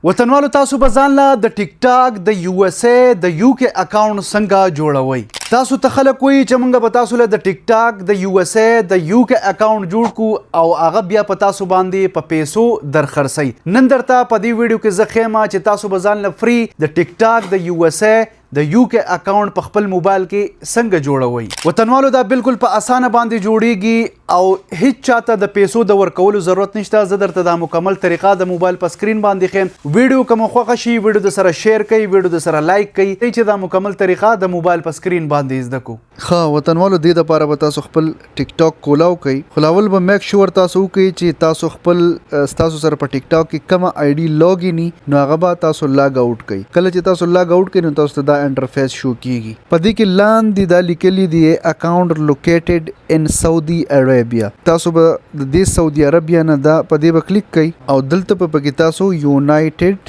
وطنوالو تاسو به ځان له د ټیک ټاک د یو اس ای د یو کې اکاونټ څنګه جوړوي. تاسو ته خلک وایي چې موږ به تاسو له د ټیک ټاک د یو اس ای د یو کې اکاونټ جوړ کو او هغه بیا په تاسو باندې په پیسو درخرسي. نن درته په دې ویډیو کې زه ښیم چې تاسو به ځان له فری د ټیک ټاک د یو اس ای د یو کې اکاونټ په خپل موبایل کې څنګه جوړوي. وطنوالو دا بالکل په اسانه باندې جوړیږي او هیڅ چاته د پیسو د ورکولو ضرورت نشته. زه درته دا مکمل طریقه د موبایل په سکرین باندې ښیم. ویډیو کوم خوښه شي ویډیو د سره شیر کړئ، ویډیو د سره لایک کړئ چې دا مکمل طریقه د موبایل په سکرین باندې زده کو. ښه وطنوالو دې لپاره به تاسو خپل ټیک ټاک کولاو کوي. خلاول به میک شور تاسو کوي چې تاسو خپل تاسو سره په ټیک ټاک کې کوم آی ډي لاګ ان نو هغه به تاسو لاګ اوټ کوي. کله چې تاسو لاګ اوټ کوي نو تاسو ته دا انټرفیس شو کیږي. په دې کې لاندې دا لیکلي دی اکاونټ لوکیټډ ان سعودي عربیا. تاسو به د دې سعودي عربیا نه دا په دې به کلیک کوي او دلته په کې تاسو یونایټډ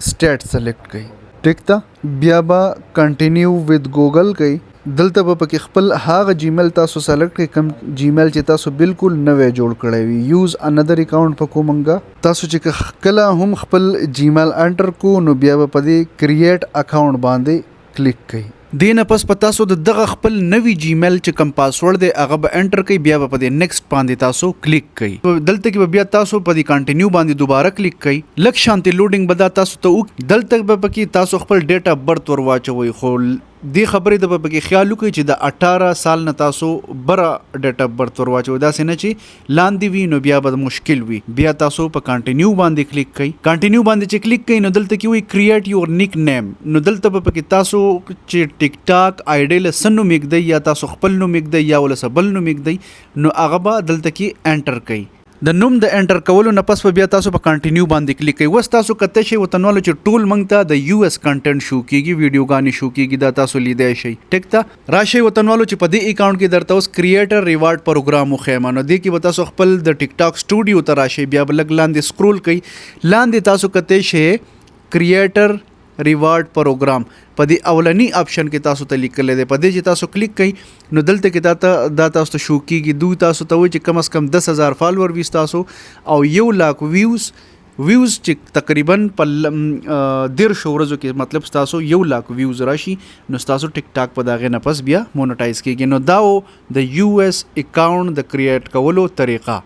سټیټ سلیکټ کوي. ټیک ده بیا به کنټینیو وذ ګوګل کوي. دلته به پکې خپل هغه جیمیل تاسو سلیکټ کړئ کوم جیمیل چې تاسو بالکل نوې جوړ کړی وي. یوز انادر اکاونټ په کومنګه تاسو چې کله هم خپل جیمیل انټر کو نو بیا به په دې کریټ اکاونټ باندې کلیک کړئ. دینه پس په تاسو د دغه خپل نوی جیمیل چې کوم پاسورډ دی هغه به انټر کړئ. بیا به په دې نیکسټ باندې تاسو کلیک کړئ. دلته کې بیا تاسو په دې کنټینیو باندې دوباره کلیک کړئ. لک شانتي لوډینګ به دا تاسو ته دلته به پکې تاسو خپل ډیټا اف برث ور واچوي. خو دې خبرې د پکې خیال وکړئ چې د 18 سال نه تاسو بره ډیټا اف برث ور واچوي. دا څنګه چې لاندې وي نو بیا به مشکل وي. بیا تاسو په کنټینیو باندې کلیک کړئ. کنټینیو باندې چې کلیک کړئ نو دلته کې وي کریټ یور نیک نیم. نو دلته به پکې تاسو چې ټیک ټاک آی ډي له سن نوم یږدئ یا تاسو خپل نوم یږدئ یا ول سبل نوم یږدئ نو هغه به دلته کې انټر کړئ. د نوم د انټر کولو نه پس بیا تاسو په کنټینیو باندې کلیک کوئ. وس تاسو کته شي وطنوالو چې ټول مونږ ته د یو اس کنټنټ شو کیږي، ویډیوګانې شو کیږي، دا تاسو لیدای شئ. ټیک ته راشي وطنوالو چې په دې اکاونټ کې درته اوس کریټر ریوارډ پروګرام وخیمه. نو دې کې به تاسو خپل د ټیک ټاک سټوډیو ته راشي. بیا بل لاندې سکرول کوي. لاندې تاسو کته شي کریټر ریوارډ پروګرام په دې اولنی آپشن کې تاسو ته لیکل دی. په دې چې تاسو کلیک کړئ نو دلته کې دا تاسو ته شو کیږي. دوی تاسو ته وایي چې کم از کم 10,000 فالوور وي تاسو او 1 لاک ویوز چې تقریبا په 1.5 ورځو کې مطلب تاسو 1 لاک ویوز راشي نو تاسو ټیک ټاک په داغه نه پس بیا مونټایز کیږي. نو دا د یو اس اکاونټ د کریټ کولو طریقه.